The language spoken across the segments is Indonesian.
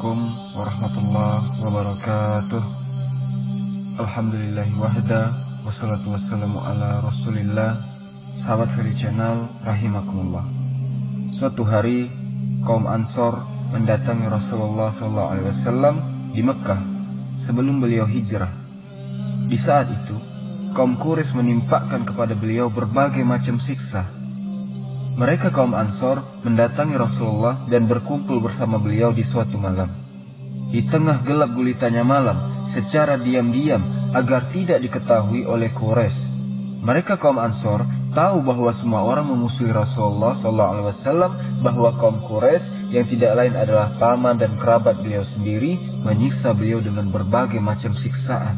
Assalamualaikum warahmatullahi wabarakatuh. Alhamdulillahi wahda, wassalatu wassalamu ala rasulillah. Sahabat Feri Channel, rahimakumullah. Suatu hari kaum Ansor mendatangi Rasulullah SAW di Mekah sebelum beliau hijrah. Di saat itu kaum Quraisy menimpakan kepada beliau berbagai macam siksa. Mereka kaum Ansor mendatangi Rasulullah dan berkumpul bersama beliau di suatu malam. Di tengah gelap gulitanya malam, secara diam-diam agar tidak diketahui oleh Quraisy. Mereka kaum Ansor tahu bahwa semua orang memusuhi Rasulullah SAW, bahwa kaum Quraisy yang tidak lain adalah paman dan kerabat beliau sendiri menyiksa beliau dengan berbagai macam siksaan.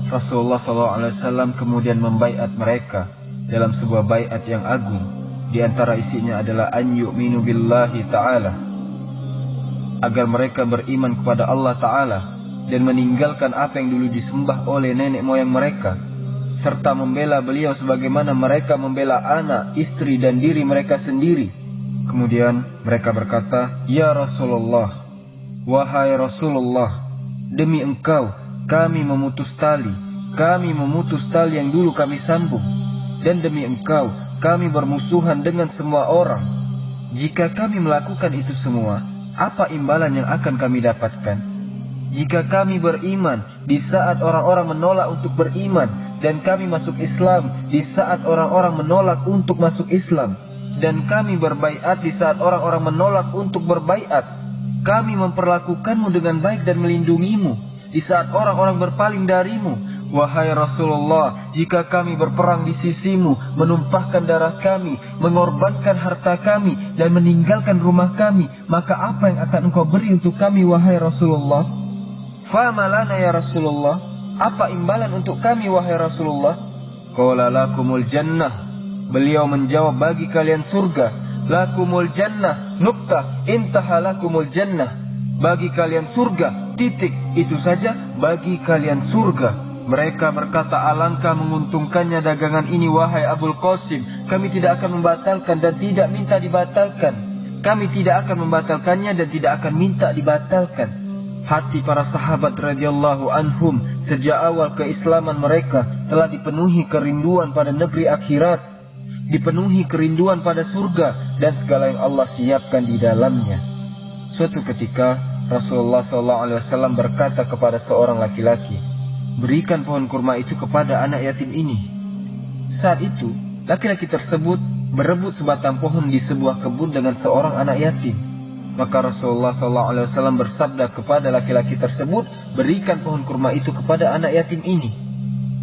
Rasulullah SAW kemudian membaiat mereka dalam sebuah baiat yang agung. Di antara isinya adalah an yu'minu billahi ta'ala, agar mereka beriman kepada Allah Ta'ala dan meninggalkan apa yang dulu disembah oleh nenek moyang mereka, serta membela beliau sebagaimana mereka membela anak, istri dan diri mereka sendiri. Kemudian mereka berkata, "Ya Rasulullah, wahai Rasulullah, demi engkau kami memutus tali yang dulu kami sambung, dan demi engkau kami bermusuhan dengan semua orang. Jika kami melakukan itu semua, apa imbalan yang akan kami dapatkan? Jika kami beriman di saat orang-orang menolak untuk beriman, dan kami masuk Islam di saat orang-orang menolak untuk masuk Islam, dan kami berbaiat di saat orang-orang menolak untuk berbaiat, kami memperlakukanmu dengan baik dan melindungimu di saat orang-orang berpaling darimu. Wahai Rasulullah, jika kami berperang di sisimu, menumpahkan darah kami, mengorbankan harta kami, dan meninggalkan rumah kami, maka apa yang akan engkau beri untuk kami, wahai Rasulullah? Fama lana ya Rasulullah, apa imbalan untuk kami, wahai Rasulullah? Qala lakumul jannah, beliau menjawab, bagi kalian surga. Lakumul jannah, nuktah, intaha lakumul jannah, bagi kalian surga, titik, itu saja, bagi kalian surga. Mereka berkata, alangkah menguntungkannya dagangan ini, wahai Abul Qasim. Kami tidak akan membatalkan dan tidak minta dibatalkan. Kami tidak akan membatalkannya dan tidak akan minta dibatalkan. Hati para sahabat radhiyallahu anhum sejak awal keislaman mereka telah dipenuhi kerinduan pada negeri akhirat, dipenuhi kerinduan pada surga dan segala yang Allah siapkan di dalamnya. Suatu ketika Rasulullah SAW berkata kepada seorang laki-laki, berikan pohon kurma itu kepada anak yatim ini. Saat itu, laki-laki tersebut berebut sebatang pohon di sebuah kebun dengan seorang anak yatim. Maka Rasulullah SAW bersabda kepada laki-laki tersebut, berikan pohon kurma itu kepada anak yatim ini.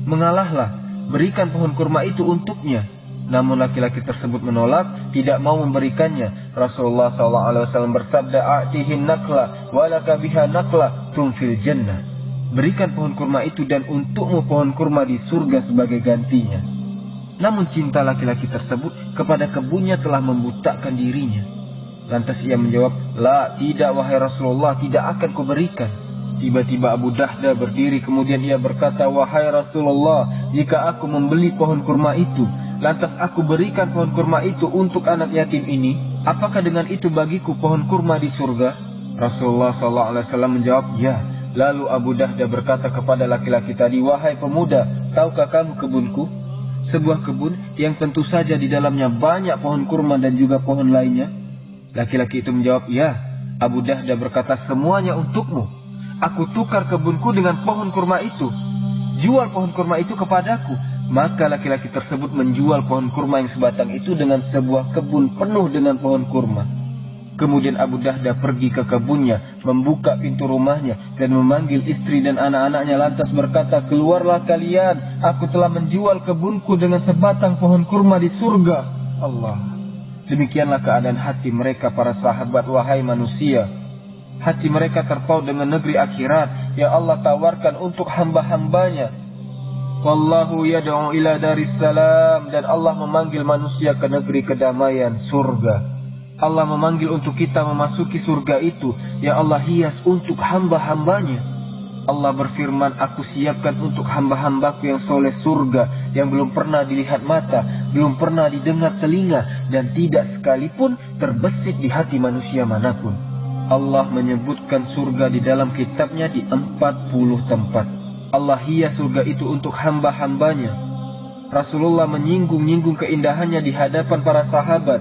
Mengalahlah, berikan pohon kurma itu untuknya. Namun laki-laki tersebut menolak, tidak mau memberikannya. Rasulullah SAW bersabda, a'tihin nakla, walaka biha nakla, tumfil jannah. Berikan pohon kurma itu dan untukmu pohon kurma di surga sebagai gantinya. Namun cinta laki-laki tersebut kepada kebunnya telah membutakan dirinya. Lantas ia menjawab, la, tidak wahai Rasulullah, tidak akan kuberikan. Tiba-tiba Abu Dahda berdiri, kemudian ia berkata, wahai Rasulullah, jika aku membeli pohon kurma itu, lantas aku berikan pohon kurma itu untuk anak yatim ini, apakah dengan itu bagiku pohon kurma di surga? Rasulullah SAW menjawab, ya. Lalu Abu Dahda berkata kepada laki-laki tadi, wahai pemuda, tahukah kamu kebunku? Sebuah kebun yang tentu saja di dalamnya banyak pohon kurma dan juga pohon lainnya. Laki-laki itu menjawab, ya. Abu Dahda berkata, semuanya untukmu. Aku tukar kebunku dengan pohon kurma itu. Jual pohon kurma itu kepadaku. Maka laki-laki tersebut menjual pohon kurma yang sebatang itu dengan sebuah kebun penuh dengan pohon kurma. Kemudian Abu Dahda pergi ke kebunnya, membuka pintu rumahnya, dan memanggil istri dan anak-anaknya, lantas berkata, keluarlah kalian, aku telah menjual kebunku dengan sebatang pohon kurma di surga. Allah. Demikianlah keadaan hati mereka para sahabat, wahai manusia. Hati mereka terpaut dengan negeri akhirat yang Allah tawarkan untuk hamba-hambanya. Wallahu yad'u ila daris salam, dan Allah memanggil manusia ke negeri kedamaian, surga. Allah memanggil untuk kita memasuki surga itu yang Allah hias untuk hamba-hambanya. Allah berfirman, aku siapkan untuk hamba-hambaku yang soleh surga yang belum pernah dilihat mata, belum pernah didengar telinga, dan tidak sekalipun terbesit di hati manusia manapun. Allah menyebutkan surga di dalam kitabnya di 40 tempat. Allah hias surga itu untuk hamba-hambanya. Rasulullah menyinggung-nyinggung keindahannya di hadapan para sahabat.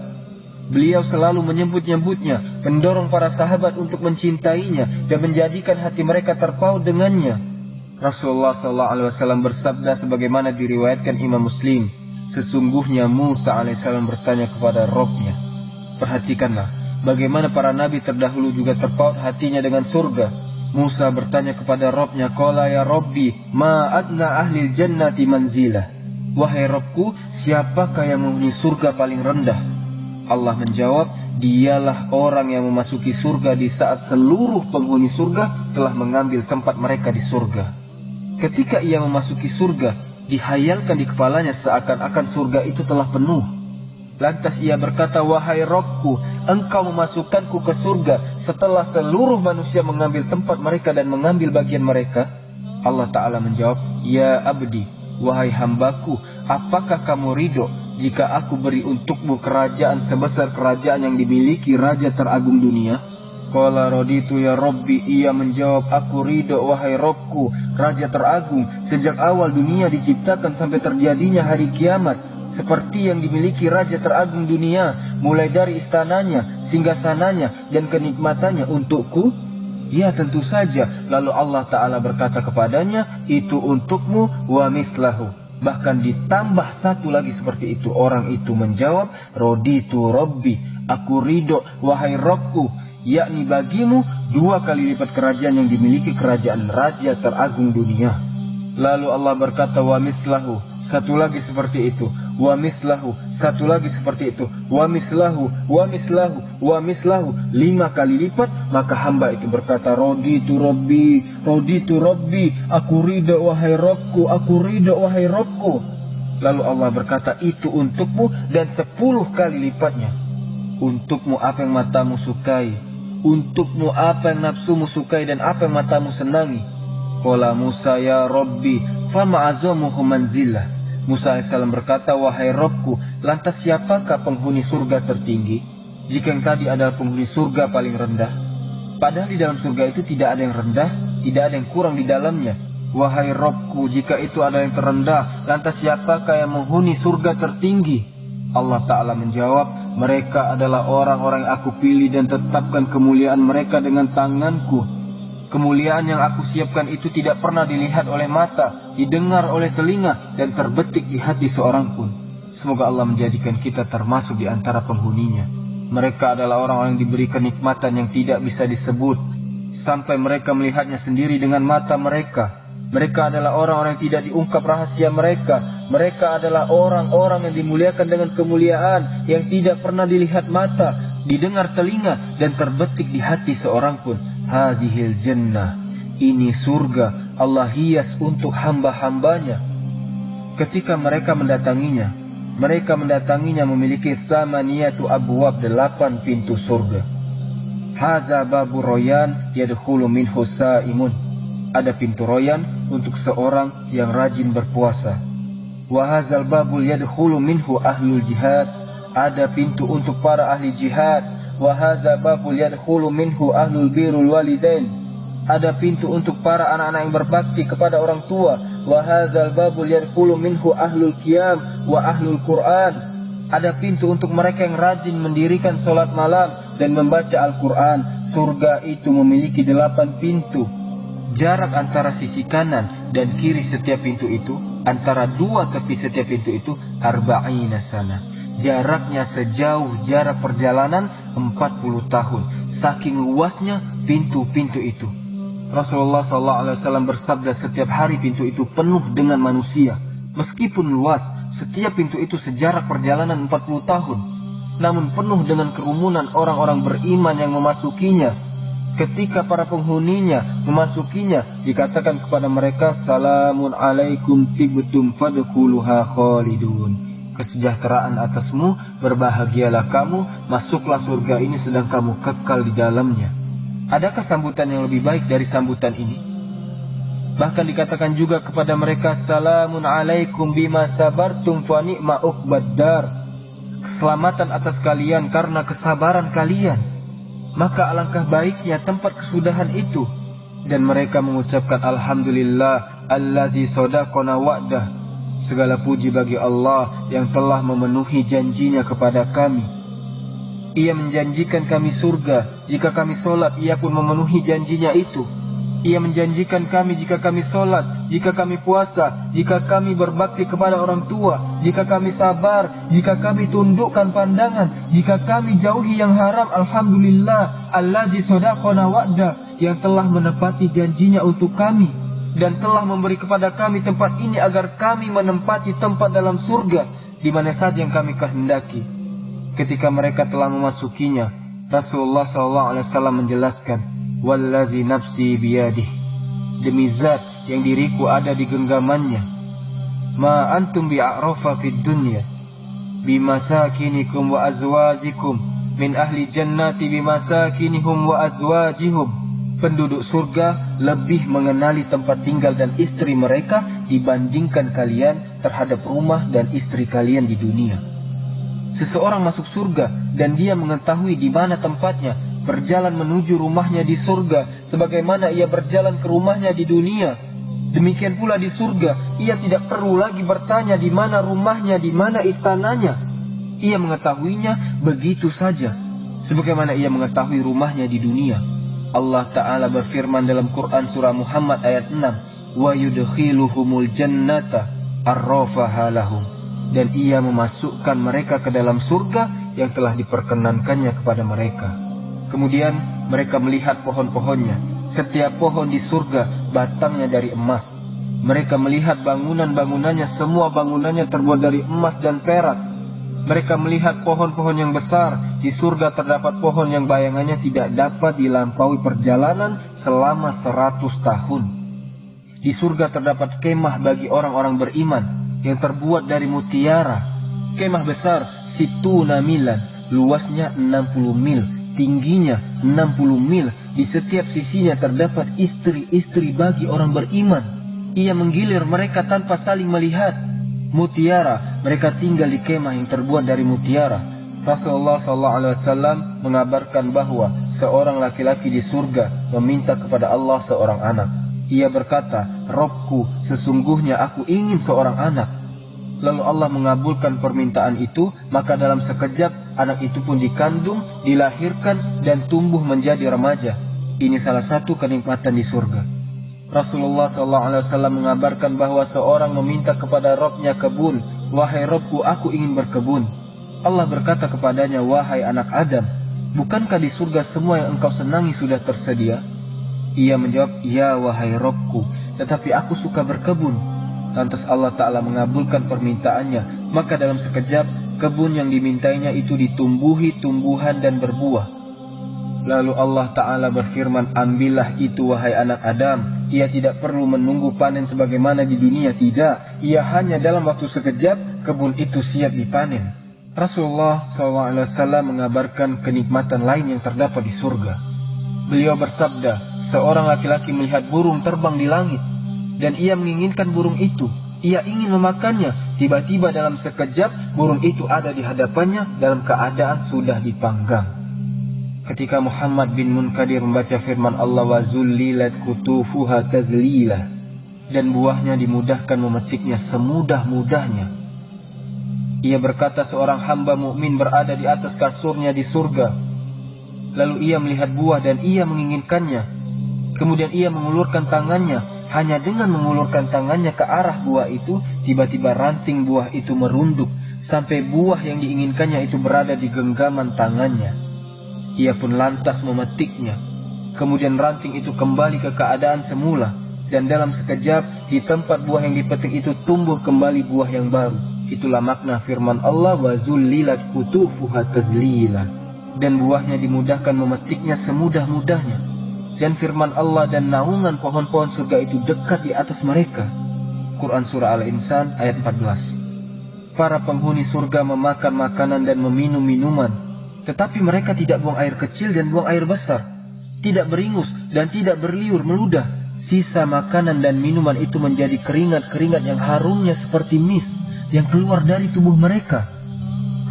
Beliau selalu menyebut-nyebutnya, mendorong para sahabat untuk mencintainya dan menjadikan hati mereka terpaut dengannya. Rasulullah SAW bersabda sebagaimana diriwayatkan Imam Muslim, sesungguhnya Musa AS bertanya kepada Rabb-Nya. Perhatikanlah bagaimana para nabi terdahulu juga terpaut hatinya dengan surga. Musa bertanya kepada Rabb-Nya, qala ya Rabbi, ma adna ahlil jannati manzilah. Wahai Rabbku, siapakah yang menghuni surga paling rendah? Allah menjawab, dialah orang yang memasuki surga di saat seluruh penghuni surga telah mengambil tempat mereka di surga. Ketika ia memasuki surga, dihayalkan di kepalanya seakan-akan surga itu telah penuh. Lantas ia berkata, wahai Rabbku, engkau memasukkanku ke surga setelah seluruh manusia mengambil tempat mereka dan mengambil bagian mereka. Allah Ta'ala menjawab, ya abdi, wahai hambaku, apakah kamu ridho jika aku beri untukmu kerajaan sebesar kerajaan yang dimiliki raja teragung dunia? Qala raditu ya Rabbi, ia menjawab, aku ridho wahai Rabbku, raja teragung sejak awal dunia diciptakan sampai terjadinya hari kiamat, seperti yang dimiliki raja teragung dunia, mulai dari istananya, singgasananya, dan kenikmatannya untukku? Ya tentu saja. Lalu Allah Ta'ala berkata kepadanya, itu untukmu wa mislahu. Bahkan ditambah satu lagi seperti itu. Orang itu menjawab, raditu Rabbi, aku ridho wahai Rabbku, yakni bagimu 2 kali lipat kerajaan yang dimiliki kerajaan raja teragung dunia. Lalu Allah berkata, wa mislahu, satu lagi seperti itu, wa mislahu, satu lagi seperti itu, wa mislahu, wa mislahu, wa mislahu, 5 kali lipat. Maka hamba itu berkata, raditu Rabbi, aku ridho wahai Rabbku, aku ridho wahai Rabbku. Lalu Allah berkata, itu untukmu dan 10 kali lipatnya. Untukmu apa yang matamu sukai, untukmu apa yang nafsumu sukai dan apa yang matamu senangi. Qala Musa ya Rabbi, fama azamuhu manzilah. Musa AS berkata, wahai Rabbku, lantas siapakah penghuni surga tertinggi, jika yang tadi adalah penghuni surga paling rendah? Padahal di dalam surga itu tidak ada yang rendah, tidak ada yang kurang di dalamnya. Wahai Rabbku, jika itu adalah yang terendah, lantas siapakah yang menghuni surga tertinggi? Allah Ta'ala menjawab, mereka adalah orang-orang yang aku pilih dan tetapkan kemuliaan mereka dengan tanganku. Kemuliaan yang aku siapkan itu tidak pernah dilihat oleh mata, didengar oleh telinga, dan terbetik di hati seorang pun. Semoga Allah menjadikan kita termasuk di antara penghuninya. Mereka adalah orang-orang yang diberi kenikmatan yang tidak bisa disebut, sampai mereka melihatnya sendiri dengan mata mereka. Mereka adalah orang-orang yang tidak diungkap rahasia mereka. Mereka adalah orang-orang yang dimuliakan dengan kemuliaan yang tidak pernah dilihat mata, didengar telinga, dan terbetik di hati seorang pun. Hazihil jannah, ini surga Allah hias untuk hamba-hambanya. Ketika mereka mendatanginya memiliki samaniyatu abwab, 8 pintu surga. Haza babu royan yadkhulu minhu saimun, ada pintu royan untuk seorang yang rajin berpuasa. Wa hazal babul yadkhulu minhu ahlul jihad, ada pintu untuk para ahli jihad. Wa hadza babul yadkhulu minhu ahlul birrul walidain, ada pintu untuk para anak-anak yang berbakti kepada orang tua. Wa hadzal babul yadkhulu minhu ahlul qiyam wa ahlul Qur'an, ada pintu untuk mereka yang rajin mendirikan salat malam dan membaca Al-Qur'an. Surga itu memiliki 8 pintu. Jarak antara sisi kanan dan kiri setiap pintu itu, antara 2 tepi setiap pintu itu, 40 sana. Jaraknya sejauh jarak perjalanan 40 tahun. Saking luasnya pintu-pintu itu. Rasulullah SAW bersabda, setiap hari pintu itu penuh dengan manusia. Meskipun luas, setiap pintu itu sejarak perjalanan 40 tahun. Namun penuh dengan kerumunan orang-orang beriman yang memasukinya. Ketika para penghuninya memasukinya, dikatakan kepada mereka, salamun alaikum tibtum fadkhuluha khalidun. Kesejahteraan atasmu, berbahagialah kamu, masuklah surga ini sedang kamu kekal di dalamnya. Adakah sambutan yang lebih baik dari sambutan ini? Bahkan dikatakan juga kepada mereka, salamun alaikum bima sabartum fa ni'ma uqbad dar. Keselamatan atas kalian karena kesabaran kalian. maka alangkah baiknya tempat kesudahan itu. Dan mereka mengucapkan Alhamdulillah allazi sadaqana wa'dah. Segala puji bagi Allah yang telah memenuhi janjinya kepada kami. Ia menjanjikan kami surga jika kami solat, ia pun memenuhi janjinya itu. Ia menjanjikan kami jika kami solat, jika kami puasa, jika kami berbakti kepada orang tua, jika kami sabar, jika kami tundukkan pandangan, jika kami jauhi yang haram. Alhamdulillah allazi sadaqana wa'dah, yang telah menepati janjinya untuk kami dan telah memberi kepada kami tempat ini agar kami menempati tempat dalam surga di mana saja yang kami kehendaki. Ketika mereka telah memasukinya, Rasulullah SAW menjelaskan, wallazi nafsi biyadih, demi zat yang diriku ada di genggamannya, ma antum bi'a'rafa fid dunya bimasakinikum wa azwajikum min ahli jannati bimasakinihum wa azwajihum. Penduduk surga lebih mengenali tempat tinggal dan istri mereka dibandingkan kalian terhadap rumah dan istri kalian di dunia. Seseorang masuk surga dan dia mengetahui di mana tempatnya, berjalan menuju rumahnya di surga sebagaimana ia berjalan ke rumahnya di dunia. Demikian pula di surga, ia tidak perlu lagi bertanya di mana rumahnya, di mana istananya. Ia mengetahuinya begitu saja sebagaimana ia mengetahui rumahnya di dunia. Allah Ta'ala berfirman dalam Quran surah Muhammad ayat 6, wa yudkhiluhumul jannata arrafaha lahum, dan ia memasukkan mereka ke dalam surga yang telah diperkenankannya kepada mereka. Kemudian mereka melihat pohon-pohonnya. Setiap pohon di surga batangnya dari emas. Mereka melihat bangunan-bangunannya, semua bangunannya terbuat dari emas dan perak. Mereka melihat pohon-pohon yang besar. Di surga terdapat pohon yang bayangannya tidak dapat dilampaui perjalanan selama 100 tahun. Di surga terdapat kemah bagi orang-orang beriman yang terbuat dari mutiara. Kemah besar, situna milan, luasnya 60 mil, tingginya 60 mil. Di setiap sisinya terdapat istri-istri bagi orang beriman. Ia menggilir mereka tanpa saling melihat. Mutiara, mereka tinggal di kemah yang terbuat dari mutiara. Rasulullah SAW mengabarkan bahwa seorang laki-laki di surga meminta kepada Allah seorang anak. Ia berkata, Robku, sesungguhnya aku ingin seorang anak. Lalu Allah mengabulkan permintaan itu, maka dalam sekejap anak itu pun dikandung, dilahirkan dan tumbuh menjadi remaja. Ini salah satu kenikmatan di surga. Rasulullah SAW mengabarkan bahwa seorang meminta kepada Robnya kebun. Wahai Robku, aku ingin berkebun. Allah berkata kepadanya, wahai anak Adam, bukankah di surga semua yang engkau senangi sudah tersedia? Ia menjawab, ya wahai Robku, tetapi aku suka berkebun. Lantas Allah Ta'ala mengabulkan permintaannya. Maka dalam sekejap kebun yang dimintainya itu ditumbuhi tumbuhan dan berbuah. Lalu Allah Ta'ala berfirman, ambillah itu wahai anak Adam. Ia tidak perlu menunggu panen sebagaimana di dunia, tidak. Ia hanya dalam waktu sekejap kebun itu siap dipanen. Rasulullah SAW mengabarkan kenikmatan lain yang terdapat di surga. Beliau bersabda, seorang laki-laki melihat burung terbang di langit dan ia menginginkan burung itu. Ia ingin memakannya. Tiba-tiba dalam sekejap burung itu ada di hadapannya dalam keadaan sudah dipanggang. Ketika Muhammad bin Munkadir membaca firman Allah, wa zullilat kutufuha tazlila, dan buahnya dimudahkan memetiknya semudah-mudahnya. Ia berkata, seorang hamba mukmin berada di atas kasurnya di surga. Lalu ia melihat buah dan ia menginginkannya. Kemudian ia mengulurkan tangannya. Hanya dengan mengulurkan tangannya ke arah buah itu, tiba-tiba ranting buah itu merunduk sampai buah yang diinginkannya itu berada di genggaman tangannya. Ia pun lantas memetiknya. Kemudian ranting itu kembali ke keadaan semula. Dan dalam sekejap di tempat buah yang dipetik itu tumbuh kembali buah yang baru. Itulah makna firman Allah, wa zullilat kutufuha tazlila, dan buahnya dimudahkan memetiknya semudah-mudahnya. Dan firman Allah, dan naungan pohon-pohon surga itu dekat di atas mereka. Quran Surah Al-Insan ayat 14. Para penghuni surga memakan makanan dan meminum minuman. Tetapi mereka tidak buang air kecil dan buang air besar, tidak beringus dan tidak berliur meludah. Sisa makanan dan minuman itu menjadi keringat-keringat yang harumnya seperti mis yang keluar dari tubuh mereka.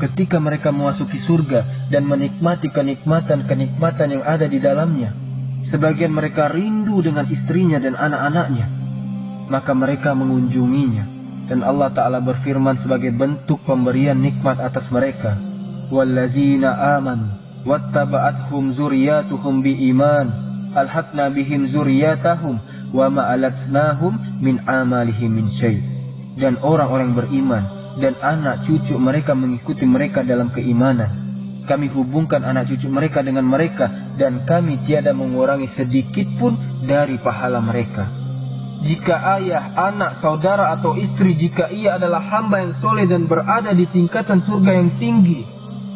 ketika mereka memasuki surga dan menikmati kenikmatan-kenikmatan yang ada di dalamnya, sebagian mereka rindu dengan istrinya dan anak-anaknya, maka mereka mengunjunginya. Dan Allah Ta'ala berfirman sebagai bentuk pemberian nikmat atas mereka, wallazina amanu wattaba'athum zuriyatuhum biiman alhaqna bihim zuriyatahum wa ma'alatnahum min amalihim min syai'. Dan orang-orang beriman dan anak cucu mereka mengikuti mereka dalam keimanan, kami hubungkan anak cucu mereka dengan mereka, dan kami tiada mengurangi sedikit pun dari pahala mereka. Jika ayah, anak, saudara atau istri, jika ia adalah hamba yang soleh dan berada di tingkatan surga yang tinggi,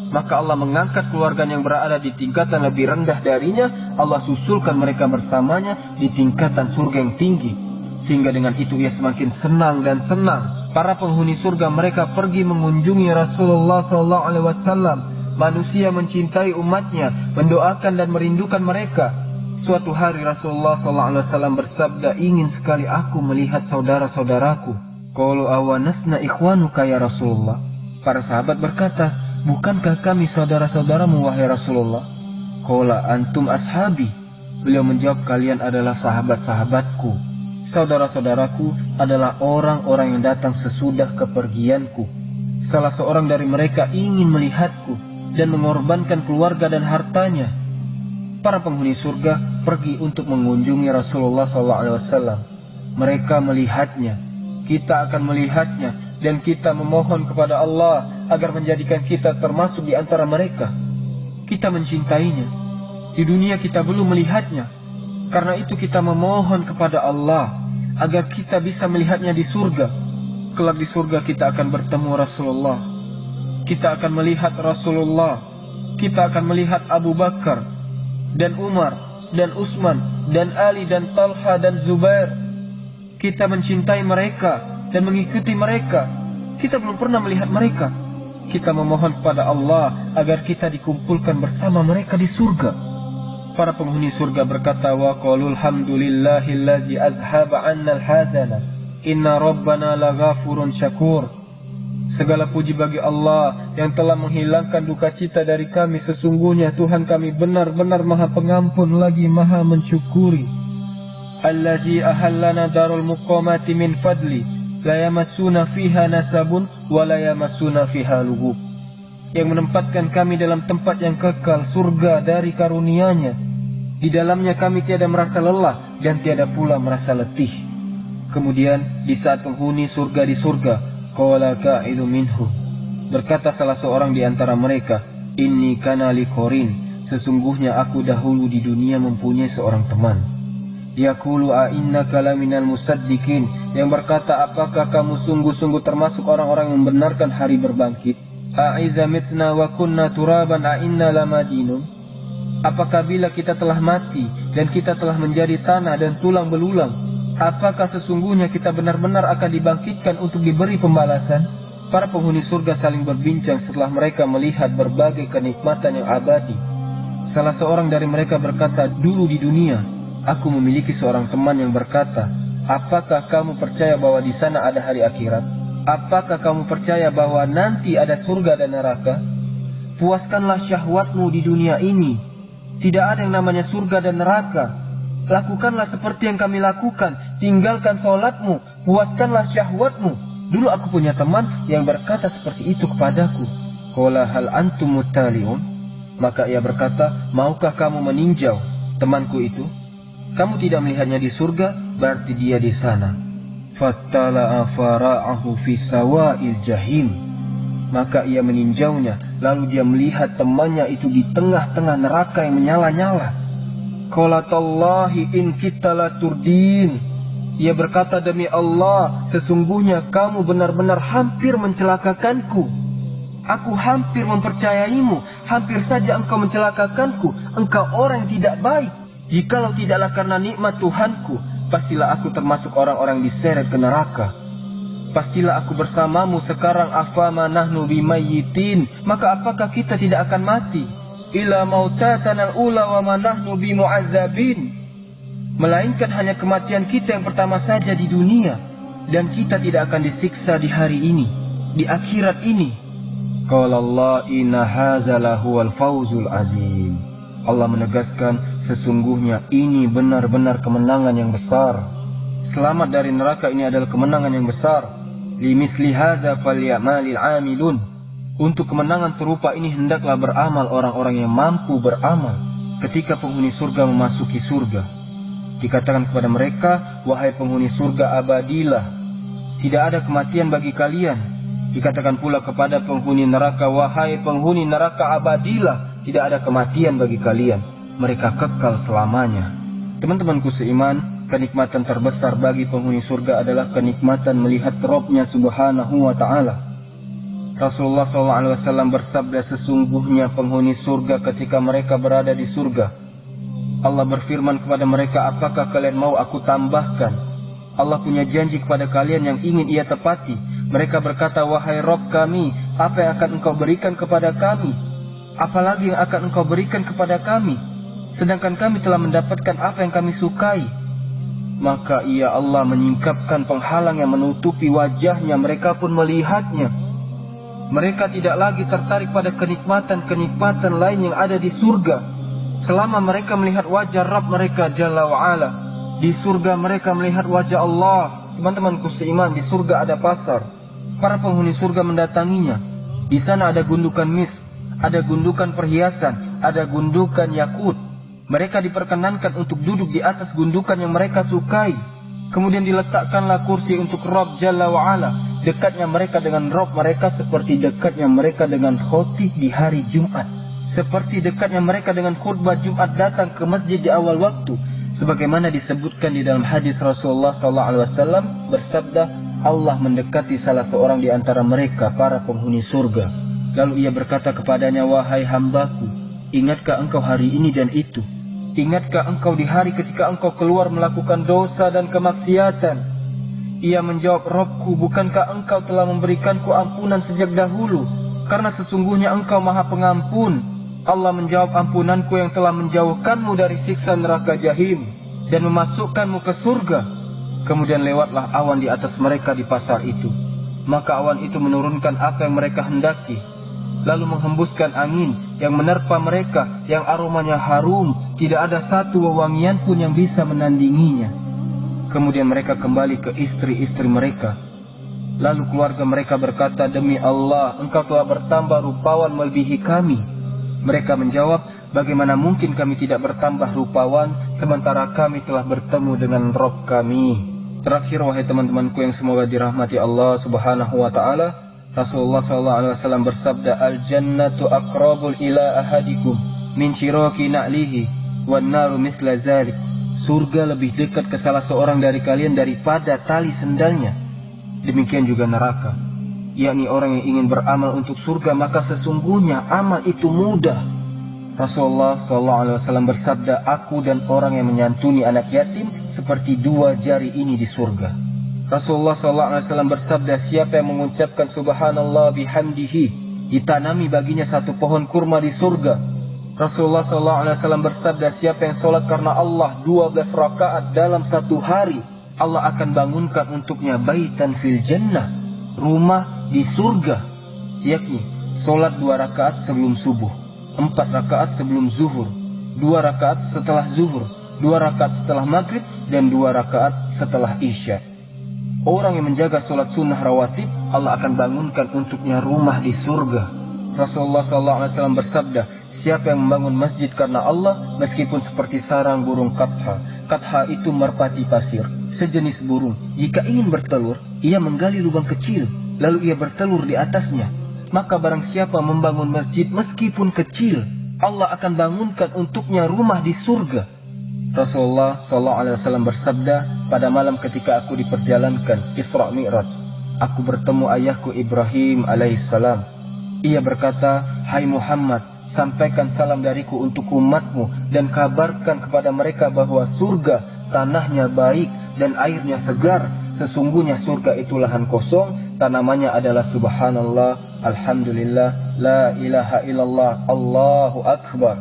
maka Allah mengangkat keluarga yang berada di tingkatan lebih rendah darinya. Allah susulkan mereka bersamanya di tingkatan surga yang tinggi, sehingga dengan itu ia semakin senang dan senang. Para penghuni surga mereka pergi mengunjungi Rasulullah SAW. Manusia mencintai umatnya, mendoakan dan merindukan mereka. Suatu hari Rasulullah SAW bersabda, ingin sekali aku melihat saudara-saudaraku. Qalu awanasna ikhwanuka ya Rasulullah. Para sahabat berkata, bukankah kami saudara-saudaramu wahai Rasulullah? Qala antum ashabi. Beliau menjawab, kalian adalah sahabat-sahabatku. Saudara-saudaraku adalah orang-orang yang datang sesudah kepergianku. Salah seorang dari mereka ingin melihatku dan mengorbankan keluarga dan hartanya. Para penghuni surga pergi untuk mengunjungi Rasulullah SAW. Mereka melihatnya, kita akan melihatnya, dan kita memohon kepada Allah agar menjadikan kita termasuk di antara mereka. Kita mencintainya. Di dunia kita belum melihatnya. Karena itu kita memohon kepada Allah agar kita bisa melihatnya di surga. Kelak di surga kita akan bertemu Rasulullah. Kita akan melihat Rasulullah. Kita akan melihat Abu Bakar dan Umar dan Utsman dan Ali dan Talha dan Zubair. Kita mencintai mereka dan mengikuti mereka. Kita belum pernah melihat mereka. Kita memohon kepada Allah agar kita dikumpulkan bersama mereka di surga. Para penghuni surga berkata, wa qalul hamdulillahillazi azhaba 'anna al-hazana inna rabbana laghafurun syakur. Segala puji bagi Allah yang telah menghilangkan duka cita dari kami. Sesungguhnya Tuhan kami benar-benar maha pengampun lagi maha mensyukuri. Allazi ahallana darul muqamati min fadli la yamassuna fiha nasabun wa la yamassuna fiha lugub. Yang menempatkan kami dalam tempat yang kekal, surga dari karunia-Nya. Di dalamnya kami tiada merasa lelah dan tiada pula merasa letih. Kemudian di saat penghuni surga di surga, qala qa'ilu minhu, berkata salah seorang di antara mereka, inni kana li qarin, sesungguhnya aku dahulu di dunia mempunyai seorang teman. Yaqulu a innaka laminal musaddiqin, yang berkata, apakah kamu sungguh-sungguh termasuk orang-orang yang membenarkan hari berbangkit? A iza mitna wa kunna turaban a inna lamadinun, apakah bila kita telah mati dan kita telah menjadi tanah dan tulang belulang, apakah sesungguhnya kita benar-benar akan dibangkitkan untuk diberi pembalasan? Para penghuni surga saling berbincang setelah mereka melihat berbagai kenikmatan yang abadi. Salah seorang dari mereka berkata, dulu di dunia, aku memiliki seorang teman yang berkata, apakah kamu percaya bahwa di sana ada hari akhirat? Apakah kamu percaya bahwa nanti ada surga dan neraka? Puaskanlah syahwatmu di dunia ini. Tidak ada yang namanya surga dan neraka. Lakukanlah seperti yang kami lakukan. Tinggalkan sholatmu, puaskanlah syahwatmu. Dulu aku punya teman yang berkata seperti itu kepadaku. Qala hal antum muttali'un, maka ia berkata, maukah kamu meninjau temanku itu? Kamu tidak melihatnya di surga, berarti dia di sana. Fattala'a fara'ahu fi sawa'il jahim, maka ia meninjaunya, lalu dia melihat temannya itu di tengah-tengah neraka yang menyala-nyala. Qala tallahi in kita la turdin, ia berkata, demi Allah, sesungguhnya kamu benar-benar hampir mencelakakanku. Aku hampir mempercayaimu, hampir saja engkau mencelakakanku. Engkau orang yang tidak baik. Jikalau tidaklah karena nikmat Tuhanku, pastilah aku termasuk orang-orang diseret ke neraka. Pastilah aku bersamamu sekarang, afama nahnu bimayyitin, maka apakah kita tidak akan mati? Ila mautatanal ula wa manahnu bimu'azzabin, melainkan hanya kematian kita yang pertama saja di dunia, dan kita tidak akan disiksa di hari ini, di akhirat ini. Qala Allah inna hadza lahuwal fawzul azim. Allah menegaskan sesungguhnya ini benar-benar kemenangan yang besar. Selamat dari neraka ini adalah kemenangan yang besar. Limisli hadza falyamalil amilun. Untuk kemenangan serupa ini hendaklah beramal orang-orang yang mampu beramal. Ketika penghuni surga memasuki surga, dikatakan kepada mereka, wahai penghuni surga abadilah, tidak ada kematian bagi kalian. Dikatakan pula kepada penghuni neraka, wahai penghuni neraka abadilah, tidak ada kematian bagi kalian. Mereka kekal selamanya. Teman-temanku seiman, kenikmatan terbesar bagi penghuni surga adalah kenikmatan melihat Rabb-Nya subhanahu wa ta'ala. Rasulullah SAW bersabda, sesungguhnya penghuni surga ketika mereka berada di surga, Allah berfirman kepada mereka, apakah kalian mau aku tambahkan? Allah punya janji kepada kalian yang ingin ia tepati. Mereka berkata, wahai Rabb kami, apa yang akan engkau berikan kepada kami? Apalagi yang akan engkau berikan kepada kami? Sedangkan kami telah mendapatkan apa yang kami sukai. Maka ia Allah menyingkapkan penghalang yang menutupi wajahnya, mereka pun melihatnya. Mereka tidak lagi tertarik pada kenikmatan-kenikmatan lain yang ada di surga. Selama mereka melihat wajah Rabb mereka Jalla wa'ala. Di surga mereka melihat wajah Allah. Teman-temanku seiman, di surga ada pasar. Para penghuni surga mendatanginya. Di sana ada gundukan misk, ada gundukan perhiasan, ada gundukan yakut. Mereka diperkenankan untuk duduk di atas gundukan yang mereka sukai. Kemudian diletakkanlah kursi untuk Rabb Jalla wa'ala. Dekatnya mereka dengan Rabb mereka seperti dekatnya mereka dengan khotib di hari Jumat. Seperti dekatnya mereka dengan khutbah Jumat datang ke masjid di awal waktu. Sebagaimana disebutkan di dalam hadis Rasulullah SAW bersabda, Allah mendekati salah seorang di antara mereka, para penghuni surga. Lalu ia berkata kepadanya, wahai hambaku, ingatkah engkau hari ini dan itu? Ingatkah engkau di hari ketika engkau keluar melakukan dosa dan kemaksiatan? Ia menjawab, Rabbku, bukankah engkau telah memberikanku ampunan sejak dahulu? Karena sesungguhnya engkau maha pengampun. Allah menjawab, ampunanku yang telah menjauhkanmu dari siksa neraka jahim dan memasukkanmu ke surga. Kemudian lewatlah awan di atas mereka di pasar itu. Maka awan itu menurunkan apa yang mereka hendaki, lalu menghembuskan angin yang menerpa mereka, yang aromanya harum, tidak ada satu wewangian pun yang bisa menandinginya. Kemudian mereka kembali ke istri-istri mereka. Lalu keluarga mereka berkata, demi Allah, engkau telah bertambah rupawan melebihi kami. Mereka menjawab, bagaimana mungkin kami tidak bertambah rupawan sementara kami telah bertemu dengan Rabb kami. Terakhir, wahai teman-temanku yang semoga dirahmati Allah subhanahu wa ta'ala, Rasulullah SAW bersabda, al-jannatu aqrabul ila ahadikum min syiraki na'lihi wan naru misla zalik. Surga lebih dekat ke salah seorang dari kalian daripada tali sendalnya. Demikian juga neraka, yakni orang yang ingin beramal untuk surga, maka sesungguhnya amal itu mudah. Rasulullah SAW bersabda, aku dan orang yang menyantuni anak yatim seperti dua jari ini di surga. Rasulullah SAW bersabda, siapa yang mengucapkan subhanallah bihamdihi, ditanami baginya satu pohon kurma di surga. Rasulullah SAW bersabda, siapa yang sholat karena Allah 12 rakaat dalam satu hari, Allah akan bangunkan untuknya baitan fil jannah, rumah di surga, yakni sholat 2 rakaat sebelum subuh, 4 rakaat sebelum zuhur, 2 rakaat setelah zuhur, 2 rakaat setelah maghrib, dan 2 rakaat setelah isya. Orang yang menjaga sholat sunnah rawatib, Allah akan bangunkan untuknya rumah di surga. Rasulullah SAW bersabda, siapa yang membangun masjid karena Allah, meskipun seperti sarang burung katha. Katha itu merpati pasir, sejenis burung. Jika ingin bertelur, ia menggali lubang kecil, lalu ia bertelur di atasnya. Maka barang siapa membangun masjid meskipun kecil, Allah akan bangunkan untuknya rumah di surga. Rasulullah SAW bersabda, pada malam ketika aku diperjalankan Isra Mi'raj, aku bertemu ayahku Ibrahim alaihissalam. Ia berkata, hai Muhammad, sampaikan salam dariku untuk umatmu dan kabarkan kepada mereka bahwa surga tanahnya baik dan airnya segar. Sesungguhnya surga itu lahan kosong, tanamannya adalah subhanallah, alhamdulillah, la ilaha illallah, Allahu akbar.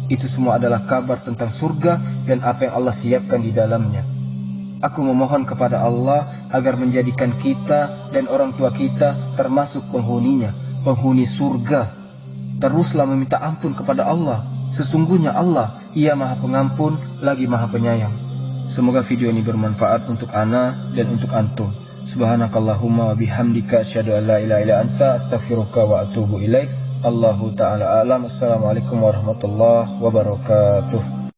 Itu semua adalah kabar tentang surga dan apa yang Allah siapkan di dalamnya. Aku memohon kepada Allah agar menjadikan kita dan orang tua kita termasuk penghuninya. penghuni surga. Teruslah meminta ampun kepada Allah. Sesungguhnya Allah, Ia Maha Pengampun lagi Maha Penyayang. Semoga video ini bermanfaat untuk ana dan untuk antum. Subhanakallahumma wa bihamdika asyhadu an la ilaha illa anta astaghfiruka wa atubu ilaik. Allahu ta'ala alam. Assalamualaikum warahmatullahi wabarakatuh.